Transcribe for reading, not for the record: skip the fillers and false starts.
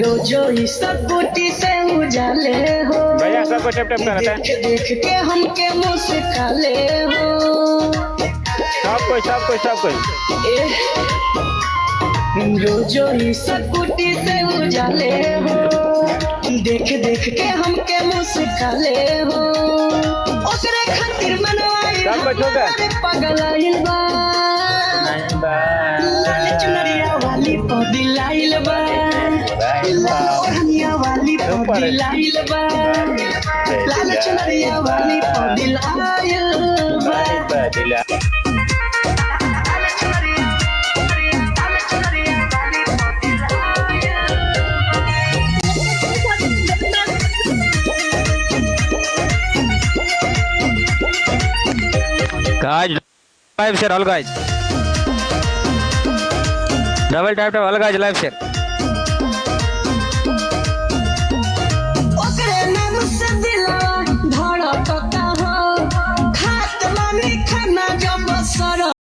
रोजो ही सब बूटी से उजाले हो भैया सबको टैप टैप करना है। देख देख के हमके मुस्काले हो सब कोई रोजो ही सब बूटी से उजाले हो देख देख के हमके मुस्काले हो ओकरे खातिर मनवाई सब बच्चों का। हमारे पागल आइल बा लाल चुनरिया वाली पौधी लाइल बा लाल ओढ़निया वाली पौधी लाइल बा लाल चुनरिया वाली पौधी लाइल बा guys, live share all guys. Double tap to all guys live share.